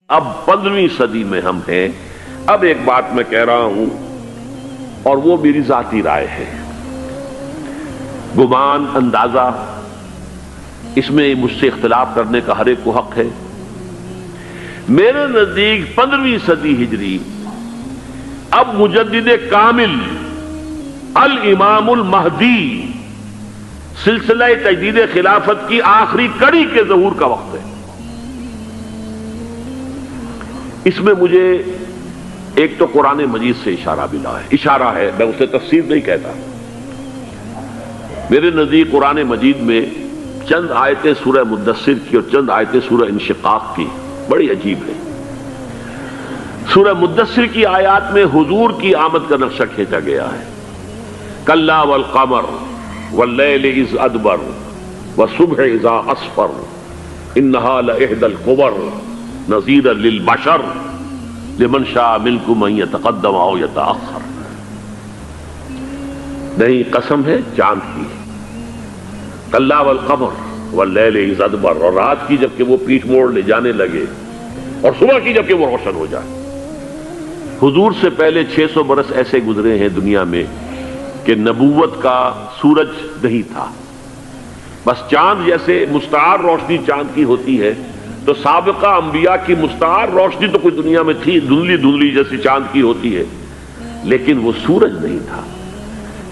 اب 15ویں صدی میں ہم ہیں۔ اب ایک بات میں کہہ رہا ہوں اور وہ میری ذاتی رائے ہے، گمان اندازہ اس میں مجھ سے اختلاف کرنے کا ہر ایک کو حق ہے۔ میرے نزدیک 15ویں صدی ہجری اب مجدد کامل الامام المہدی سلسلہ تجدید خلافت کی آخری کڑی کے ظہور کا وقت ہے۔ اس میں مجھے ایک تو قرآن مجید سے اشارہ ملا ہے، اشارہ ہے، میں اسے تفسیر نہیں کہتا۔ میرے نزدیک قرآن مجید میں چند آیتیں سورہ مدثر کی اور چند آیتیں سورہ انشقاق کی بڑی عجیب ہے۔ سورہ مدثر کی آیات میں حضور کی آمد کا نقشہ کھینچا گیا ہے، کلا والقمر واللیل اذ ادبر والصبح اذا اسفر انہا لإحدی الکبر نذیرا للبشر لمن شاء منکم ان یتقدم او یتأخر۔ نہیں، قسم ہے چاند کی، کلا والقمر واللیل اذ ادبر، اور رات کی جبکہ وہ پیٹھ موڑ لے جانے لگے اور صبح کی جبکہ وہ روشن ہو جائے۔ حضور سے پہلے 600 برس ایسے گزرے ہیں دنیا میں کہ نبوت کا سورج نہیں تھا، بس چاند جیسے مستعار روشنی چاند کی ہوتی ہے، تو سابقہ انبیاء کی مستعار روشنی تو کوئی دنیا میں تھی، دھندلی دھندلی جیسی چاند کی ہوتی ہے، لیکن وہ سورج نہیں تھا۔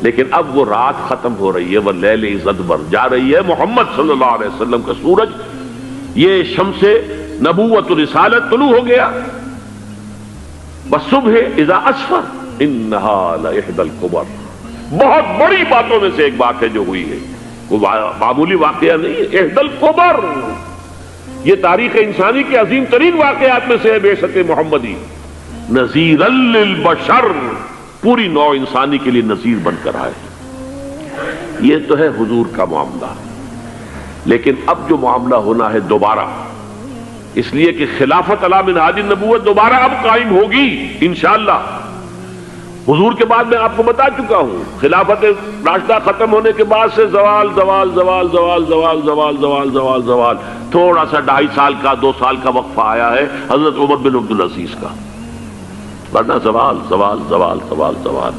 لیکن اب وہ رات ختم ہو رہی ہے، واللیل اذ ادبر جا رہی ہے، محمد صلی اللہ علیہ وسلم کا سورج، یہ شمس نبوت و رسالت طلوع ہو گیا۔ والصبح اذا اسفر انہا لإحدی الکبر، بہت بڑی باتوں میں سے ایک بات ہے جو ہوئی ہے، وہ معمولی واقعہ نہیں ہے، احدی الکبر، یہ تاریخ انسانی کے عظیم ترین واقعات میں سے ہے بعثت محمدی، نذیرا للبشر، پوری نوع انسانی کے لیے نذیر بن کر آئے۔ یہ تو ہے حضور کا معاملہ، لیکن اب جو معاملہ ہونا ہے دوبارہ، اس لیے کہ خلافت علی منہاج النبوت دوبارہ اب قائم ہوگی انشاءاللہ۔ حضور کے بعد میں آپ کو بتا چکا ہوں، خلافت راشدہ ختم ہونے کے بعد سے زوال زوال زوال زوال زوال زوال زوال زوال زوال، تھوڑا سا 2.5 سال کا 2 سال کا وقفہ آیا ہے حضرت عمر بن عبدالعزیز کا، ورنہ زوال زوال زوال زوال زوال۔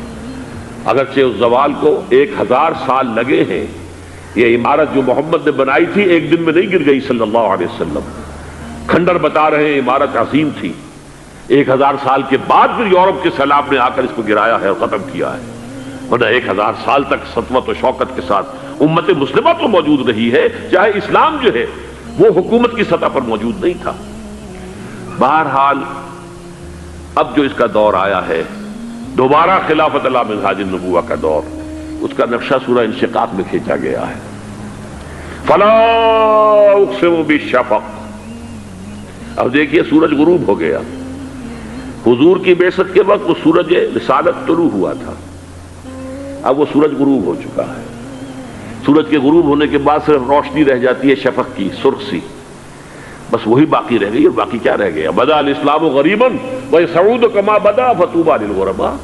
اگرچہ اس زوال کو 1000 سال لگے ہیں، یہ عمارت جو محمد نے بنائی تھی ایک دن میں نہیں گر گئی صلی اللہ علیہ وسلم، کھنڈر بتا رہے ہیں عمارت عظیم تھی، 1000 سال کے بعد پھر یورپ کے سیلاب نے آ کر اس کو گرایا ہے اور ختم کیا ہے، ورنہ 1000 سال تک سطوت و شوکت کے ساتھ امت مسلمہ تو موجود رہی ہے، چاہے اسلام جو ہے وہ حکومت کی سطح پر موجود نہیں تھا۔ بہرحال اب جو اس کا دور آیا ہے دوبارہ خلافت علی منہاج النبوہ کا دور، اس کا نقشہ سورہ انشقاق میں کھینچا گیا ہے۔ فلا اقسم بالشفق، اب دیکھیے سورج غروب ہو گیا، حضور کی بعثت کے وقت وہ سورج رسالت طلوع ہوا تھا، اب وہ سورج غروب ہو چکا ہے۔ سورج کے غروب ہونے کے بعد صرف روشنی رہ جاتی ہے شفق کی، سرخ سی، بس وہی باقی رہ گئی، اور باقی کیا رہ گیا؟ بدا الاسلام غریبا ویسعود کما بدا فطوبی للغرباء،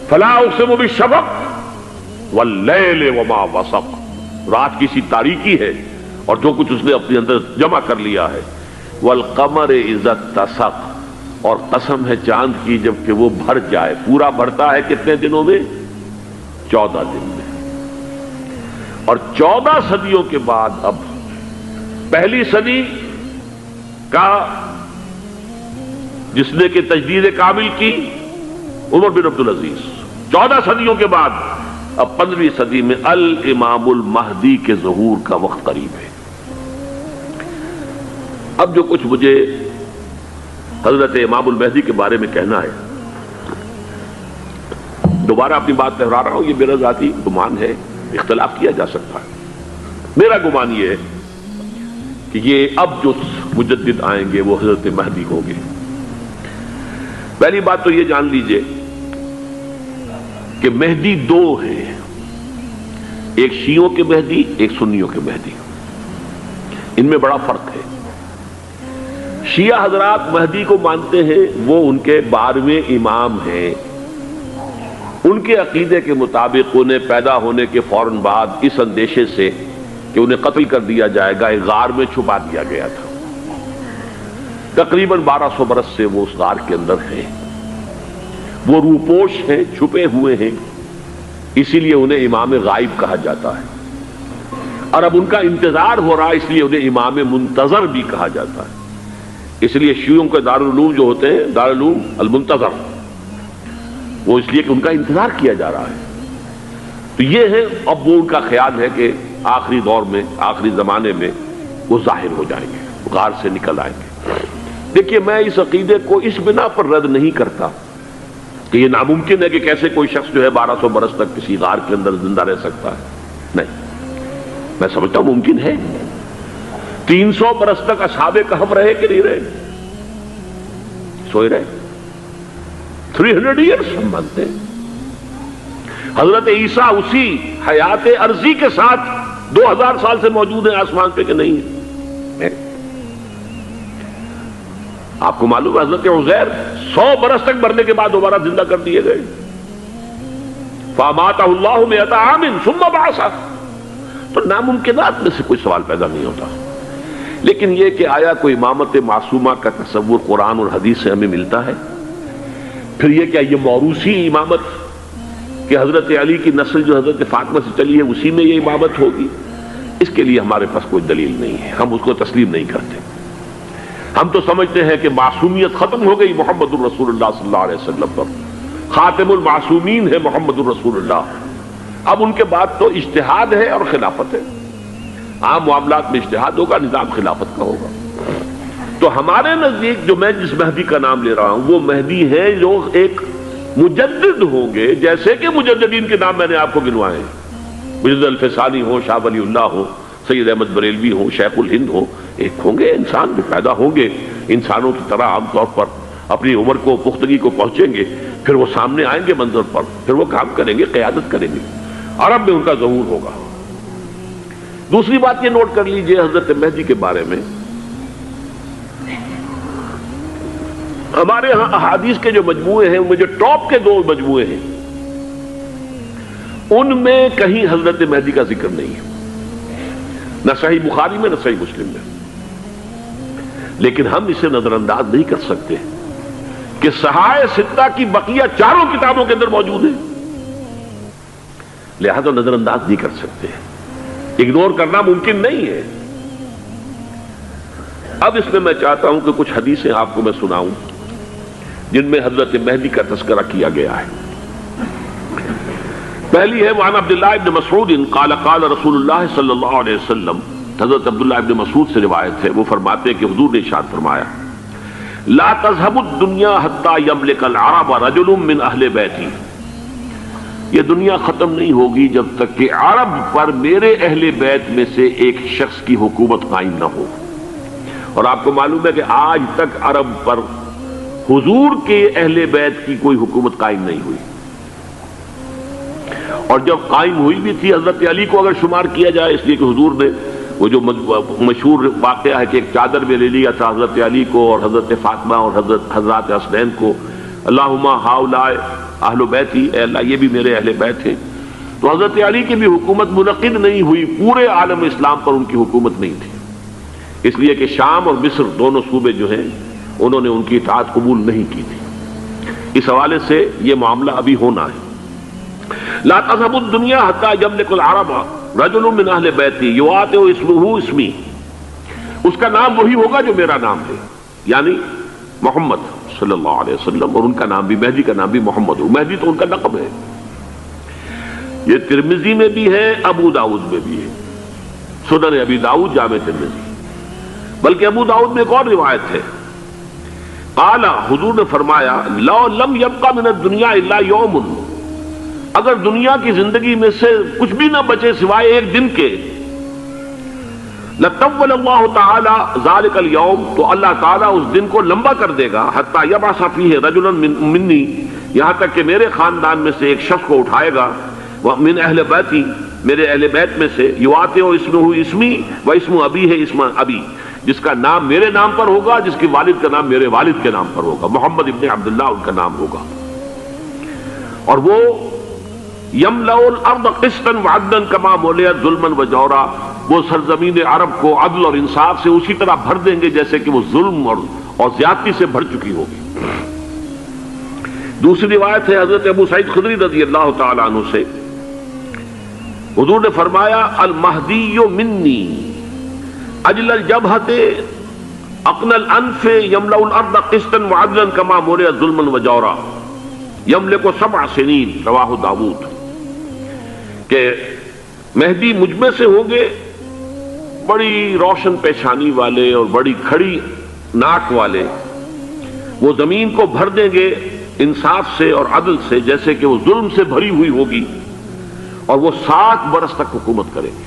فلا اقسم بالشفق واللیل وما وسق، رات کی سی تاریکی ہے اور جو کچھ اس نے اپنے اندر جمع کر لیا ہے، والقمر اذا اتسق، اور قسم ہے چاند کی جب کہ وہ بھر جائے، پورا بھرتا ہے کتنے دنوں میں؟ 14 دن میں۔ اور 14 صدیوں کے بعد اب پہلی صدی کا جس نے کہ تجدید کامل کی عمر بن عبدالعزیز، 14 صدیوں کے بعد اب 15ویں صدی میں الامام المہدی کے ظہور کا وقت قریب ہے۔ اب جو کچھ مجھے حضرت امام المہدی کے بارے میں کہنا ہے، دوبارہ اپنی بات دہرا رہا ہوں، یہ میرا ذاتی گمان ہے، اختلاف کیا جا سکتا ہے۔ میرا گمان یہ ہے کہ یہ اب جو مجدد آئیں گے وہ حضرت مہدی ہوں گے۔ پہلی بات تو یہ جان لیجئے کہ مہدی 2 ہیں، ایک شیعوں کے مہدی، ایک سنیوں کے مہدی، ان میں بڑا فرق ہے۔ شیعہ حضرات مہدی کو مانتے ہیں، وہ ان کے 12ویں امام ہیں، ان کے عقیدے کے مطابق انہیں پیدا ہونے کے فوراً بعد اس اندیشے سے کہ انہیں قتل کر دیا جائے گا ایک غار میں چھپا دیا گیا تھا۔ تقریباً 1200 برس سے وہ اس غار کے اندر ہیں، وہ روپوش ہیں، چھپے ہوئے ہیں، اسی لیے انہیں امام غائب کہا جاتا ہے، اور اب ان کا انتظار ہو رہا ہے، اس لیے انہیں امام منتظر بھی کہا جاتا ہے۔ اس لیے شیعوں کے دارالعلوم جو ہوتے ہیں دارالعلوم المنتظر، وہ اس لیے کہ ان کا انتظار کیا جا رہا ہے۔ تو یہ ہے، اب وہ ان کا خیال ہے کہ آخری دور میں، آخری زمانے میں وہ ظاہر ہو جائیں گے، غار سے نکل آئیں گے۔ دیکھیے، میں اس عقیدے کو اس بنا پر رد نہیں کرتا کہ یہ ناممکن ہے کہ کیسے کوئی شخص جو ہے 1200 برس تک کسی غار کے اندر زندہ رہ سکتا ہے، نہیں، میں سمجھتا ہوں ممکن ہے۔ 300 برس تک اصحاب کہف رہے کہ نہیں رہے؟ سوئے رہے۔ 300 ایئرس ہم مانتے ہیں۔ حضرت عیسیٰ اسی حیات عرضی کے ساتھ 2000 سال سے موجود ہیں آسمان پہ کہ نہیں ہے؟ آپ کو معلوم ہے حضرت عزیر 100 برس تک مرنے کے بعد دوبارہ زندہ کر دیے گئے۔ فَأَمَاتَهُ اللَّهُ مِئَةَ عَامٍ ثُمَّ بَعَثَهُ۔ تو ناممکنات میں سے کوئی سوال پیدا نہیں ہوتا، لیکن یہ کہ آیا کوئی امامت معصومہ کا تصور قرآن اور حدیث سے ہمیں ملتا ہے؟ پھر یہ کیا یہ موروثی امامت کہ حضرت علی کی نسل جو حضرت فاطمہ سے چلی ہے اسی میں یہ امامت ہوگی؟ اس کے لیے ہمارے پاس کوئی دلیل نہیں ہے، ہم اس کو تسلیم نہیں کرتے۔ ہم تو سمجھتے ہیں کہ معصومیت ختم ہو گئی محمد الرسول اللہ صلی اللہ علیہ وسلم پر، خاتم المعصومین ہے محمد الرسول اللہ۔ اب ان کے بعد تو اجتہاد ہے اور خلافت ہے، عام معاملات میں اجتہاد ہوگا، نظام خلافت کا ہوگا۔ تو ہمارے نزدیک جو میں جس مہدی کا نام لے رہا ہوں وہ مہدی ہے جو ایک مجدد ہوں گے، جیسے کہ مجددین کے نام میں نے آپ کو گنوائے ہیں، مجدد الفسانی ہو، شاہ ولی اللہ ہو، سید احمد بریلوی ہو، شیخ الہند ہو، ایک ہوں گے انسان جو پیدا ہوں گے انسانوں کی طرح عام طور پر اپنی عمر کو پختگی کو پہنچیں گے، پھر وہ سامنے آئیں گے منظر پر، پھر وہ کام کریں گے، قیادت کریں گے، عرب میں ان کا ظہور ہوگا۔ دوسری بات یہ نوٹ کر لیجئے حضرت مہدی کے بارے میں، ہمارے ہاں احادیث کے جو مجموعے ہیں ان میں جو ٹاپ کے 2 مجموعے ہیں ان میں کہیں حضرت مہدی کا ذکر نہیں ہے، نہ صحیح بخاری میں نہ صحیح مسلم میں، لیکن ہم اسے نظر انداز نہیں کر سکتے کہ صحائح ستہ کی بقیہ 4 کتابوں کے اندر موجود ہے، لہذا نظر انداز نہیں کر سکتے، اگنور کرنا ممکن نہیں ہے۔ اب اس میں میں چاہتا ہوں کہ کچھ حدیثیں آپ کو میں سناؤں جن میں حضرت مہدی کا تذکرہ کیا گیا ہے۔ پہلی ہے وعن عبداللہ ابن مسعود قال قال رسول اللہ صلی اللہ علیہ وسلم، حضرت عبداللہ ابن مسعود سے روایت ہے، وہ فرماتے ہیں کہ حضور نے ارشاد فرمایا لا تذهب الدنيا حتى يملك العرب رجل من اہل بیتی، یہ دنیا ختم نہیں ہوگی جب تک کہ عرب پر میرے اہل بیت میں سے ایک شخص کی حکومت قائم نہ ہو۔ اور آپ کو معلوم ہے کہ آج تک عرب پر حضور کے اہل بیت کی کوئی حکومت قائم نہیں ہوئی، اور جب قائم ہوئی بھی تھی حضرت علی کو اگر شمار کیا جائے، اس لیے کہ حضور نے وہ جو مشہور واقعہ ہے کہ ایک چادر میں لے لیا تھا حضرت علی کو اور حضرت فاطمہ اور حضرت حسنین کو، اللہم ہؤلاء اہل بیتی، اے اللہ یہ بھی میرے اہل بیت ہیں، تو حضرت علی کی بھی حکومت منعقد نہیں ہوئی، پورے عالم اسلام پر ان کی حکومت نہیں تھی، اس لیے کہ شام اور مصر دونوں صوبے جو ہیں انہوں نے ان کی اطاعت قبول نہیں کی تھی۔ اس حوالے سے یہ معاملہ ابھی ہونا ہے۔ لا تذهب الدنيا حتى يملك العرب رجل من اہل بیتی یواطئ اسمہ اسمی، اس کا نام وہی ہوگا جو میرا نام ہے، یعنی محمد صلی اللہ علیہ وسلم، اور ان کا نام بھی مہدی کا نام بھی محمد، مہدی تو ان کا لقب ہے۔ یہ ترمذی میں بھی ہے، ابو داؤد میں بھی ہے، سنن ابی داؤد، جامع ترمذی، بلکہ ابو داؤد میں ایک اور روایت ہے، قال حضور نے فرمایا لو لم يبقى من الدنيا الا يوم، اگر دنیا کی زندگی میں سے کچھ بھی نہ بچے سوائے ایک دن کے، لطول اللہ تعالی ذلك اليوم، تو اللہ تعالیٰ اس دن کو لمبا کر دے گا، حتی یبعث فیہ رجلا منی، یہاں تک کہ میرے خاندان میں سے ایک شخص کو اٹھائے گا، من اہل بیتی، میرے اہل بیت میں سے، یواطئ اسمہ اسمی و اسم ابی ہے اسم ابی، جس کا نام میرے نام پر ہوگا، جس کی والد کا نام میرے والد کے نام پر ہوگا، محمد ابن عبداللہ ان کا نام ہوگا، اور وہ یملأ الارض قسطا وعدلا کما ملئت ظلما وجورا، وہ سرزمین عرب کو عدل اور انصاف سے اسی طرح بھر دیں گے جیسے کہ وہ ظلم اور زیادتی سے بھر چکی ہوگی۔ دوسری روایت ہے حضرت ابو سعید خدری رضی اللہ تعالی عنہ سے، حضور نے فرمایا المہدی منی اجل الجبہۃ اقن الانف یملأ الارض قسطا وعدلا کما ملئت ظلما وجورا یملک 7 سنین، رواہ داؤد، کہ مہدی مجھ میں سے ہوں گے بڑی روشن پیشانی والے اور بڑی کھڑی ناک والے، وہ زمین کو بھر دیں گے انصاف سے اور عدل سے جیسے کہ وہ ظلم سے بھری ہوئی ہوگی، اور وہ 7 برس تک حکومت کریں گے۔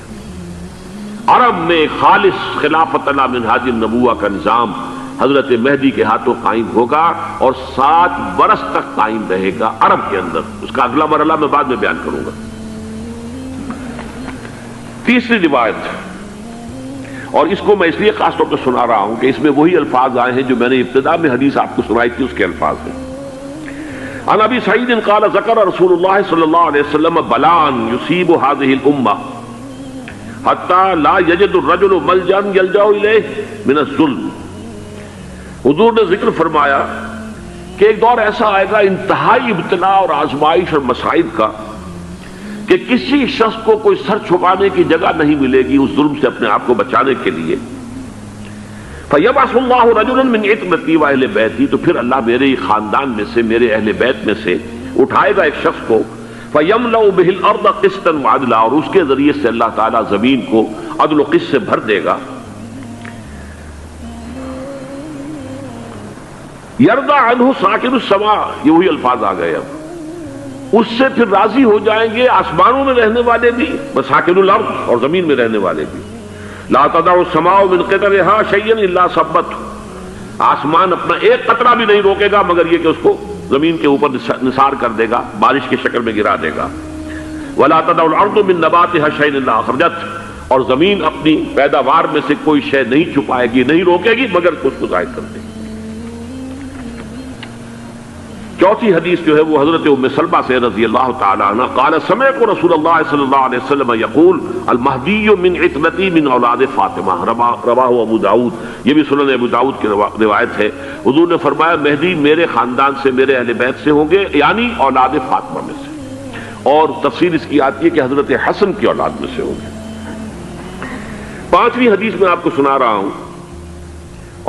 عرب میں خالص خلافت علی منہاج النبوہ کا نظام حضرت مہدی کے ہاتھوں قائم ہوگا اور 7 برس تک قائم رہے گا عرب کے اندر۔ اس کا اگلا مرحلہ میں بعد میں بیان کروں گا۔ تیسری روایت، اور اس کو میں اس لیے خاص طور پہ سنا رہا ہوں کہ اس میں وہی الفاظ آئے ہیں جو میں نے ابتدا میں حدیث آپ کو سنائی تھی، اس کے الفاظ ہیں۔ عن ابی سعید قال ذکر رسول اللہ صلی اللہ علیہ وسلم بلاء یصیب هذه الامہ حتی لا یجد الرجل ملجا یلجا الیہ من الظلم۔ حضور نے ذکر فرمایا کہ ایک دور ایسا آئے گا انتہائی ابتلاء اور آزمائش اور مصائب کا کہ کسی شخص کو کوئی سر چھپانے کی جگہ نہیں ملے گی اس ظلم سے اپنے آپ کو بچانے کے لیے۔ فَيَبْعَثُ اللَّهُ رَجُلًا مِنْ عِتْرَتِي وَأَهْلِ بَيْتِي، تو پھر اللہ میرے خاندان میں سے، میرے اہل بیت میں سے اٹھائے گا ایک شخص کو، فَيَمْلَأُ بِهِ الْأَرْضَ قِسْطًا وَعَدْلًا، اور اس کے ذریعے سے اللہ تعالیٰ زمین کو عدل و قسط سے بھر دے گا۔ يَرْضَى عَنْهُ سَاكِنُ السَّمَاءِ، یہ وہی الفاظ آ گئے اب، اس سے پھر راضی ہو جائیں گے آسمانوں میں رہنے والے بھی، وَسَاكِنُ الْأَرْضِ، اور زمین میں رہنے والے بھی۔ لا تدع السماء من قطرها شيئا الا ثبته، آسمان اپنا ایک قطرہ بھی نہیں روکے گا مگر یہ کہ اس کو زمین کے اوپر نثار کر دے گا، بارش کی شکل میں گرا دے گا۔ ولا تدع الارض من نباتها شيئا الا اخرجته، اور زمین اپنی پیداوار میں سے کوئی شے نہیں چھپائے گی، نہیں روکے گی مگر اس کو ظاہر کر دے گی۔ چوتھی حدیث جو ہے وہ حضرت ام سلمہ سے رضی اللہ تعالی عنہ قال سمعت رسول اللہ صلی اللہ علیہ وسلم یقول المہدی من عترتی من اولاد فاطمہ، رواہ ابو داؤد، یہ بھی سنن ابو داؤد کی روایت ہے۔ حضور نے فرمایا مہدی میرے خاندان سے، میرے اہل بیت سے ہوں گے، یعنی اولاد فاطمہ میں سے، اور تفسیر اس کی آتی ہے کہ حضرت حسن کی اولاد میں سے ہوں گے۔ پانچویں حدیث میں آپ کو سنا رہا ہوں،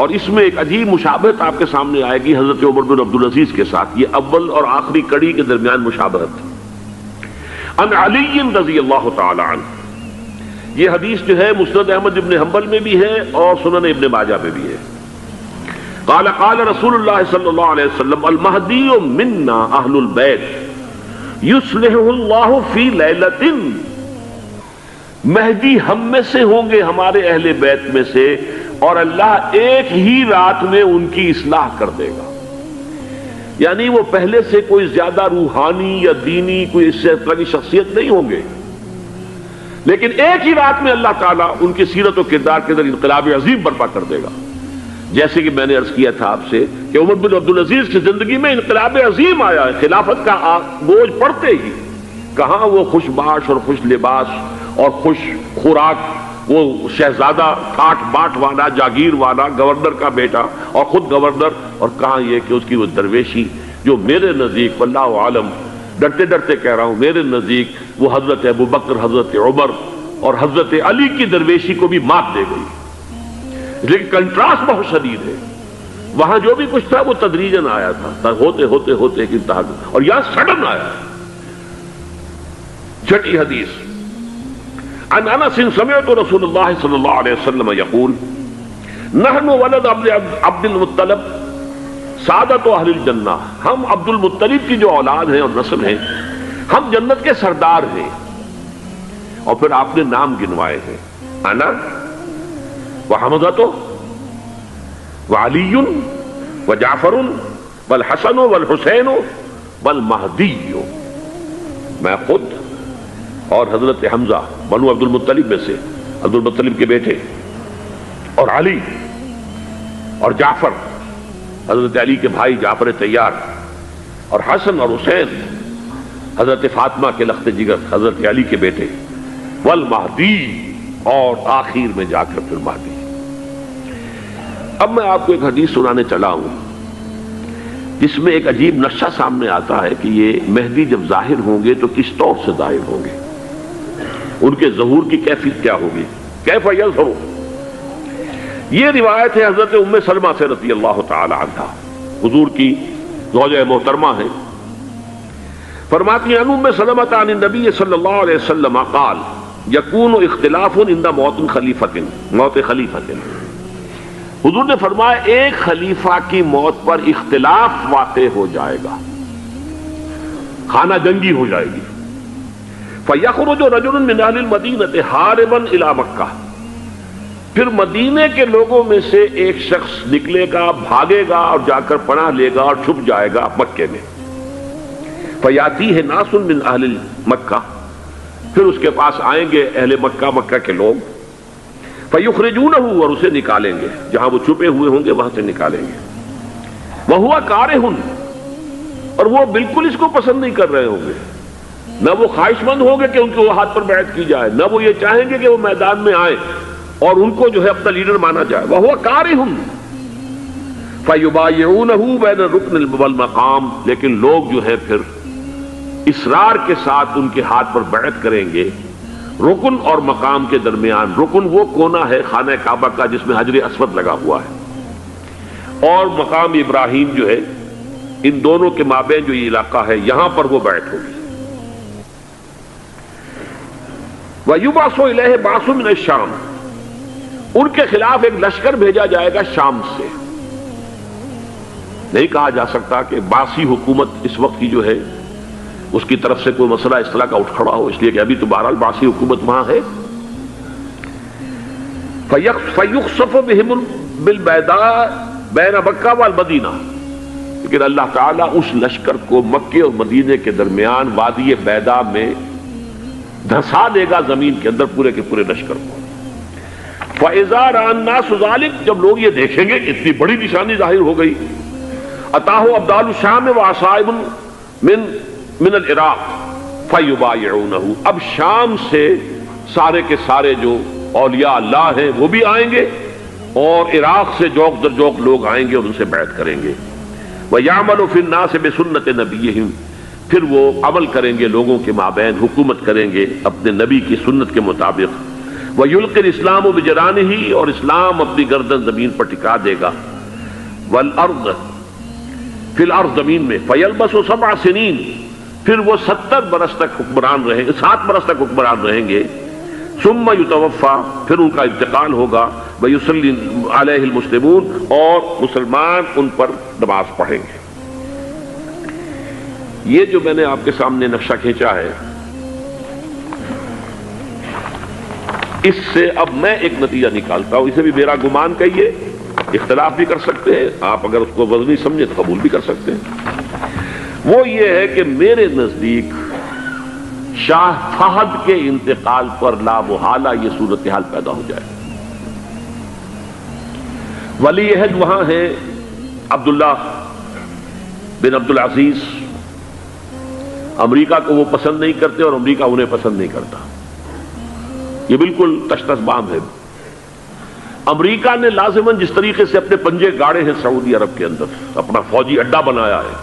اور اس میں ایک عجیب مشابہت آپ کے سامنے آئے گی حضرت عمر بن عبدالعزیز کے ساتھ، یہ اول اور آخری کڑی کے درمیان مشابہت۔ عن علی رضی اللہ تعالی عنہ، یہ حدیث جو ہے مسند احمد ابن حنبل میں بھی ہے اور سنن ابن ماجہ میں بھی ہے۔ قال قال رسول اللہ صلی اللہ علیہ وسلم المہدی منا اہل البیت یصلحہ اللہ فی لیلۃ، مہدی ہم میں سے ہوں گے، ہمارے اہل بیت میں سے، اور اللہ ایک ہی رات میں ان کی اصلاح کر دے گا۔ یعنی وہ پہلے سے کوئی زیادہ روحانی یا دینی کوئی اس طرح کی شخصیت نہیں ہوں گے، لیکن ایک ہی رات میں اللہ تعالیٰ ان کی سیرت و کردار کے اندر انقلاب عظیم برپا کر دے گا۔ جیسے کہ میں نے عرض کیا تھا آپ سے کہ عمر بن عبدالعزیز کی زندگی میں انقلاب عظیم آیا ہے، خلافت کا بوجھ پڑتے ہی کہاں وہ خوش باش اور خوش لباس اور خوش خوراک، وہ شہزادہ ٹھاٹ باٹ والا، جاگیر والا، گورنر کا بیٹا اور خود گورنر، اور کہاں یہ کہ اس کی وہ درویشی جو میرے نزدیک واللہ عالم، ڈرتے ڈرتے کہہ رہا ہوں، میرے نزدیک وہ حضرت ابو بکر، حضرت عمر اور حضرت علی کی درویشی کو بھی مات دے گئی۔ لیکن کنٹراسٹ بہت شدید ہے، وہاں جو بھی کچھ تھا وہ تدریجاً آیا تھا، ہوتے ہوتے ہوتے ایک انتہا، اور یہاں سڈن آیا۔ چھٹی حدیث، عن انس سمعت رسول اللہ صلی اللہ علیہ وسلم یقول نحن ولد عبد المطلب سعادت اہل الجنہ، ہم عبد المطلب کی جو اولاد ہیں اور نسل ہیں، ہم جنت کے سردار ہیں۔ اور پھر آپ نے نام گنوائے ہیں، انا وحمزۃ وعلی وجعفر والحسن والحسین والمہدی، میں خود اور حضرت حمزہ بنو عبد المطلب میں سے، عبد المطلب کے بیٹے، اور علی اور جعفر حضرت علی کے بھائی جعفر طیار، اور حسن اور حسین حضرت فاطمہ کے لخت جگر حضرت علی کے بیٹے، والمہدی، اور آخر میں جا کر پھر مہدی۔ اب میں آپ کو ایک حدیث سنانے چلا ہوں جس میں ایک عجیب نقشہ سامنے آتا ہے کہ یہ مہدی جب ظاہر ہوں گے تو کس طور سے ظاہر ہوں گے، ان کے ظہور کی کیفیت کیا ہوگی، کیف یظہر۔ یہ روایت ہے حضرت ام سلمہ سے رضی اللہ تعالی عنہا، حضور کی زوجہ محترمہ ہیں، فرماتی ہیں ام سلمہ عن النبی صلی اللہ علیہ وسلم قال یکون اختلاف عند موت خلیفۃ۔ حضور نے فرمایا ایک خلیفہ کی موت پر اختلاف واقع ہو جائے گا، خانہ جنگی ہو جائے گی۔ فَيَخْرُجُ رَجُلٌ مِّنْ أَهْلِ الْمَدِينَةِ هَارِبًا إِلَى مَكَّةَ، پھر مدینے کے لوگوں میں سے ایک شخص نکلے گا، بھاگے گا اور جا کر پناہ لے گا اور چھپ جائے گا مکے میں۔ فَيَأْتِيهِ نَاسٌ مِّنْ أَهْلِ مَكَّةِ، پھر اس کے پاس آئیں گے اہل مکہ، مکہ کے لوگ، فَيُخْرِجُونَهُ، اور اسے نکالیں گے، جہاں وہ چھپے ہوئے ہوں گے وہاں سے نکالیں گے۔ وَهُوَ كَارِهٌ، اور وہ بالکل اس کو پسند نہیں کر رہے ہوں گے، نہ وہ خواہش مند ہوں گے کہ ان کے ہاتھ پر بیعت کی جائے، نہ وہ یہ چاہیں گے کہ وہ میدان میں آئیں اور ان کو جو ہے اپنا لیڈر مانا جائے۔ وَهُوَ كَارِهٌ فَيُبَايِعُونَهُ بَيْنَ الرُّكْنِ وَالْمَقَامِ، لیکن لوگ جو ہے پھر اصرار کے ساتھ ان کے ہاتھ پر بیعت کریں گے رکن اور مقام کے درمیان۔ رکن وہ کونا ہے خانہ کعبہ کا جس میں حجر اسود لگا ہوا ہے، اور مقام ابراہیم جو ہے، ان دونوں کے مابین جو یہ علاقہ ہے یہاں پر وہ بیعت ہوگی۔ وَيُبْعَثُ إِلَيْهِ بَعْثٌ مِّنَ الشَّامِ، ان کے خلاف ایک لشکر بھیجا جائے گا شام سے۔ نہیں کہا جا سکتا کہ باسی حکومت اس وقت کی جو ہے اس کی طرف سے کوئی مسئلہ اس طرح کا اٹھ کھڑا ہو، اس لیے کہ ابھی تو بہرحال باسی حکومت وہاں ہے۔ فَيُخْسَفُ بِهِمُ بِالْبَيْضَاءِ بَيْنَ مَكَّةَ وَالْمَدِينَةِ، لیکن اللہ تعالیٰ اس لشکر کو مکے اور مدینے کے درمیان وادی بیضاء میں دھسا دے گا، زمین کے اندر پورے کے پورے لشکر کو۔ فَإِذَا رَأَى النَّاسُ ذَلِكَ، جب لوگ یہ دیکھیں گے کہ اتنی بڑی نشانی ظاہر ہو گئی، أَتَاهُ أَبْدَالُ الشَّامِ وَعَصَائِبٌ من العراق فَيُبَايِعُونَهُ، اب شام سے سارے کے سارے جو اولیاء اللہ ہیں وہ بھی آئیں گے، اور عراق سے جوق در جوق لوگ آئیں گے اور ان سے بیعت کریں گے۔ وَيَعْمَلُ فِي النَّاسِ بِسُنَّةِ نَبِيِّهِمْ، پھر وہ عمل کریں گے لوگوں کے مابین، حکومت کریں گے اپنے نبی کی سنت کے مطابق۔ وَيُلْقِي الْإِسْلَامُ بِجَرَانِهِ، اور اسلام اپنی گردن زمین پر ٹکا دے گا۔ وَالْأَرْض فِي الْأَرْض، زمین میں۔ فَيَلْبَسُ 7 سنین، پھر وہ 70 برس تک حکمران رہیں گے، 7 برس تک حکمران رہیں گے۔ ثم یتوفا، پھر ان کا انتقال ہوگا۔ ویصلی علیہ المسلمون، اور مسلمان ان پر نماز پڑھیں گے۔ یہ جو میں نے آپ کے سامنے نقشہ کھینچا ہے، اس سے اب میں ایک نتیجہ نکالتا ہوں، اسے بھی میرا گمان کہیے، اختلاف بھی کر سکتے ہیں آپ، اگر اس کو وزنی سمجھے تو قبول بھی کر سکتے ہیں۔ وہ یہ ہے کہ میرے نزدیک شاہ فہد کے انتقال پر لا محالہ یہ صورتحال پیدا ہو جائے۔ ولی عہد وہاں ہے عبداللہ بن عبدالعزیز، امریکہ کو وہ پسند نہیں کرتے اور امریکہ انہیں پسند نہیں کرتا، یہ بالکل تش تش بام ہے۔ امریکہ نے لازماً جس طریقے سے اپنے پنجے گاڑے ہیں سعودی عرب کے اندر، اپنا فوجی اڈا بنایا ہے،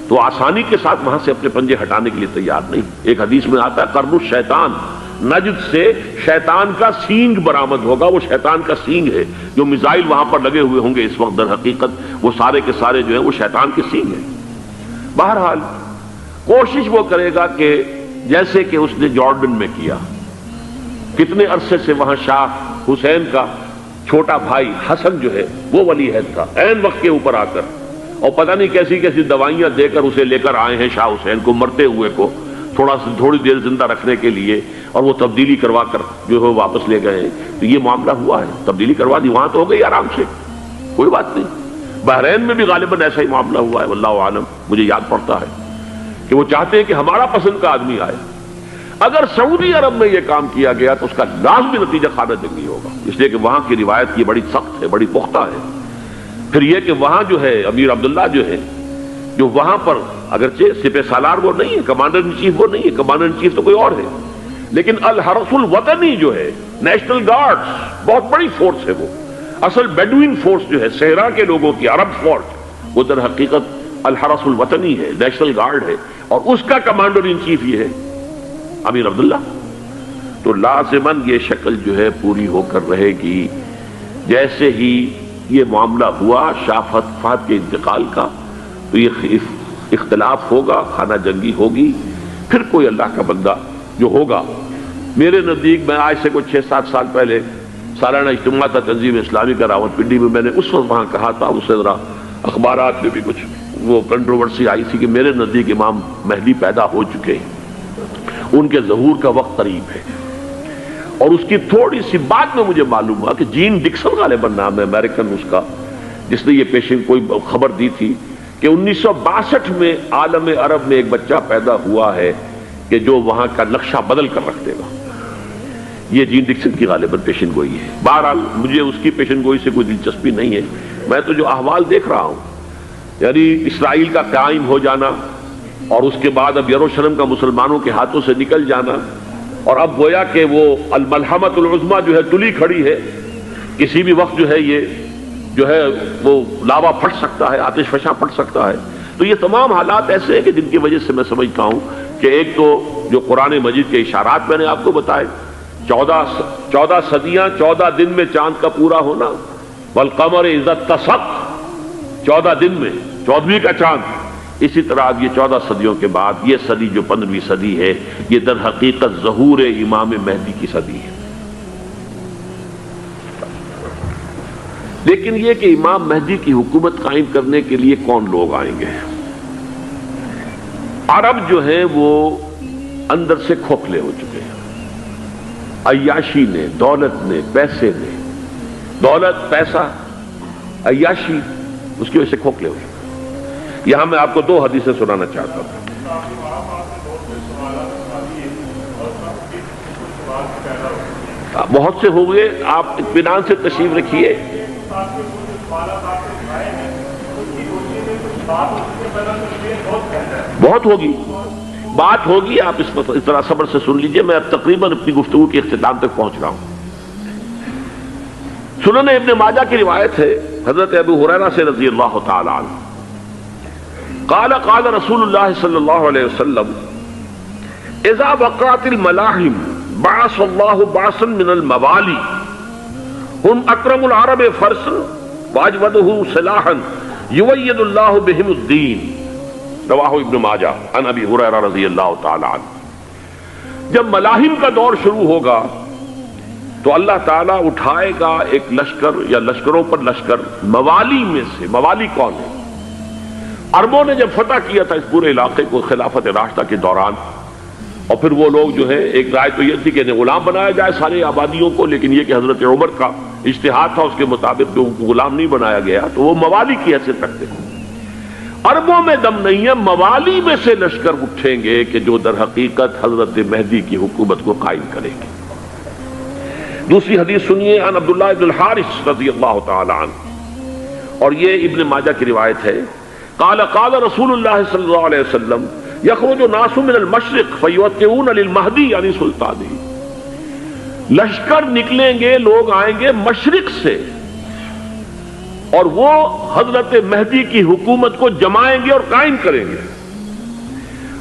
تو آسانی کے ساتھ وہاں سے اپنے پنجے ہٹانے کے لیے تیار نہیں۔ ایک حدیث میں آتا ہے قرن الشیطان، نجد سے شیطان کا سینگ برآمد ہوگا، وہ شیطان کا سینگ ہے، جو میزائل وہاں پر لگے ہوئے ہوں گے اس وقت، در حقیقت وہ سارے کے سارے جو ہیں وہ شیطان کے سینگ ہیں۔ بہرحال کوشش وہ کرے گا کہ جیسے کہ اس نے جارڈن میں کیا، کتنے عرصے سے وہاں شاہ حسین کا چھوٹا بھائی حسن جو ہے وہ ولی عہد تھا، عین وقت کے اوپر آ کر، اور پتہ نہیں کیسی کیسی دوائیاں دے کر اسے لے کر آئے ہیں شاہ حسین کو، مرتے ہوئے کو تھوڑی دیر زندہ رکھنے کے لیے، اور وہ تبدیلی کروا کر جو ہے واپس لے گئے ہیں۔ تو یہ معاملہ ہوا ہے، تبدیلی کروا دی، وہاں تو ہو گئی آرام سے، کوئی بات نہیں۔ بحرین میں بھی غالباً ایسا ہی معاملہ ہوا ہے، واللہ عالم، مجھے یاد پڑتا ہے کہ وہ چاہتے ہیں کہ ہمارا پسند کا آدمی آئے۔ اگر سعودی عرب میں یہ کام کیا گیا تو اس کا لازمی نتیجہ خانہ جنگی ہوگا، اس لیے کہ وہاں کی روایت یہ بڑی سخت ہے، بڑی پختہ ہے۔ پھر یہ کہ وہاں جو ہے امیر عبداللہ جو ہے، جو وہاں پر اگرچہ سپہ سالار وہ نہیں ہے، کمانڈر ان چیف وہ نہیں ہے، کمانڈر ان چیف تو کوئی اور ہے، لیکن الحرس الوطنی جو ہے، نیشنل گارڈز، بہت بڑی فورس ہے وہ۔ اصل بیڈوین فورس جو ہے صحرا کے لوگوں کی عرب فورس، وہ در حقیقت الحرس الوطنی ہے، نیشنل گارڈ ہے، اور اس کا کمانڈر ان چیف یہ ہے امیر عبداللہ۔ تو لازماً یہ شکل جو ہے پوری ہو کر رہے گی۔ جیسے ہی یہ معاملہ ہوا شاہ فہد کے انتقال کا، تو یہ اختلاف ہوگا، خانہ جنگی ہوگی، پھر کوئی اللہ کا بندہ جو ہوگا۔ میرے نزدیک، میں آج سے کچھ 6-7 سال پہلے سالانہ اجتماع تھا تنظیم اسلامی کا راولپنڈی میں، میں نے اس وقت وہاں کہا تھا، اس سے ذرا اخبارات میں بھی کچھ وہ کنٹروورسی آئی تھی کہ میرے نزدیک امام مہدی پیدا ہو چکے ہیں، ان کے ظہور کا وقت قریب ہے۔ اور اس کی تھوڑی سی بات میں مجھے معلوم ہوا کہ جین ڈکسن غالباً نام ہے امریکن اس کا، جس نے یہ پیشن کوئی خبر دی تھی کہ 1962 میں عالم عرب میں ایک بچہ پیدا ہوا ہے کہ جو وہاں کا نقشہ بدل کر رکھ دے گا۔ یہ جین ڈکسن کی غالباً پیشن گوئی ہے۔ بہرحال مجھے اس کی پیشن گوئی سے کوئی دلچسپی نہیں ہے، میں تو جو احوال دیکھ رہا ہوں، یعنی اسرائیل کا قائم ہو جانا، اور اس کے بعد اب یروشلم کا مسلمانوں کے ہاتھوں سے نکل جانا، اور اب گویا کہ وہ الملحمۃ العظمیٰ جو ہے تلی کھڑی ہے، کسی بھی وقت جو ہے یہ جو ہے وہ لاوا پھٹ سکتا ہے، آتش فشاں پھٹ سکتا ہے۔ تو یہ تمام حالات ایسے ہیں کہ جن کی وجہ سے میں سمجھتا ہوں کہ ایک تو جو قرآن مجید کے اشارات میں نے آپ کو بتائے، 14 صدیاں 14 دن میں چاند کا پورا ہونا، والقمر اذا اتسق، 14 دن میں 14ویں کا چاند۔ اسی طرح اب یہ 14 صدیوں کے بعد یہ صدی جو 15ویں صدی ہے، یہ در حقیقت ظہور امام مہدی کی صدی ہے۔ لیکن یہ کہ امام مہدی کی حکومت قائم کرنے کے لیے کون لوگ آئیں گے؟ عرب جو ہے وہ اندر سے کھوکھلے ہو چکے ہیں، عیاشی نے، دولت نے، پیسے نے، دولت، پیسہ، عیاشی، اس کی وجہ سے کھوکھلے ہو چکے۔ یہاں میں آپ کو 2 حدیثیں سنانا چاہتا ہوں۔ بہت سے ہو گئے، آپ اطمینان سے تشریف رکھیے۔ بہت ہوگی، بات ہوگی، آپ اس طرح صبر سے سن لیجئے۔ میں اب تقریباً اپنی گفتگو کے اختتام تک پہنچ رہا ہوں۔ سنن ابن ماجہ کی روایت ہے حضرت ابو ہریرہ سے رضی اللہ تعالی عنہ، قال قال رسول اللہ صلی اللہ علیہ وسلم اذا وقعت الملاحم بعث اللہ بعثا من الموالی ہم اکرم العرب فرسا واجودہ سلاحا یوید اللہ بہم الدین، رواہ ابن ماجہ عن ابی ہریرہ رضی اللہ تعالی عنہ۔ جب ملاحم کا دور شروع ہوگا تو اللہ تعالیٰ اٹھائے گا ایک لشکر یا لشکروں پر لشکر موالی میں سے۔ موالی کون ہے؟ عربوں نے جب فتح کیا تھا اس پورے علاقے کو خلافت راشدہ کے دوران، اور پھر وہ لوگ جو ہے، ایک رائے تو یہ تھی کہ انہیں غلام بنایا جائے سارے آبادیوں کو، لیکن یہ کہ حضرت عمر کا اجتہاد تھا اس کے مطابق کہ ان کو غلام نہیں بنایا گیا، تو وہ موالی کی حیثیت رکھتے ہیں۔ عربوں میں دم نہیں ہے، موالی میں سے لشکر اٹھیں گے کہ جو در حقیقت حضرت مہدی کی حکومت کو قائم کریں گے۔ دوسری حدیث سنیے، عن عبداللہ ابن الحارث رضی اللہ تعالی عنہ، اور یہ ابن ماجہ کی روایت ہے، قال قال رسول اللہ صلی اللہ علیہ وسلم یخرج ناس من المشرق فیوقعون للمہدی یعنی سلطانی، لشکر نکلیں گے، لوگ آئیں گے مشرق سے، اور وہ حضرت مہدی کی حکومت کو جمائیں گے اور قائم کریں گے۔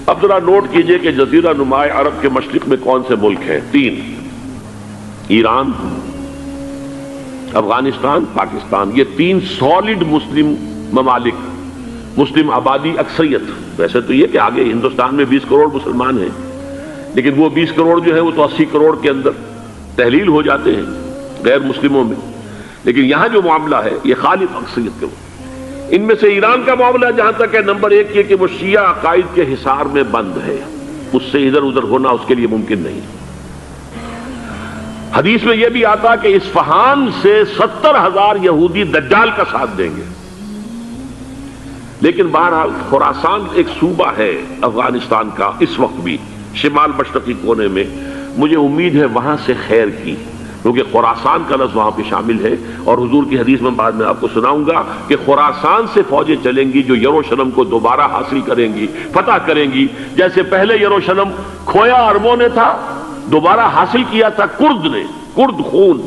اب ذرا نوٹ کیجئے کہ جزیرہ نما عرب کے مشرق میں کون سے ملک ہیں؟ 3، ایران، افغانستان، پاکستان۔ یہ 3 سالڈ مسلم ممالک، مسلم آبادی اکثریت۔ ویسے تو یہ کہ آگے ہندوستان میں 20 کروڑ مسلمان ہیں، لیکن وہ 20 کروڑ جو ہے وہ تو 80 کروڑ کے اندر تحلیل ہو جاتے ہیں غیر مسلموں میں، لیکن یہاں جو معاملہ ہے یہ خالص اکثریت کے۔ ان میں سے ایران کا معاملہ جہاں تک ہے، نمبر 1 یہ کہ وہ شیعہ عقائد کے حصار میں بند ہے، اس سے ادھر ادھر ہونا اس کے لیے ممکن نہیں۔ حدیث میں یہ بھی آتا کہ اصفہان سے 70,000 یہودی دجال کا ساتھ دیں گے۔ لیکن بہرحال خراسان ایک صوبہ ہے افغانستان کا اس وقت بھی، شمال مشرقی کونے میں، مجھے امید ہے وہاں سے خیر کی، کیونکہ خراسان کا لفظ وہاں پہ شامل ہے، اور حضور کی حدیث میں بعد میں آپ کو سناؤں گا کہ خراسان سے فوجیں چلیں گی جو یروشلم کو دوبارہ حاصل کریں گی، فتح کریں گی۔ جیسے پہلے یروشلم کھویا عربوں نے تھا، دوبارہ حاصل کیا تھا کرد نے، کرد خون،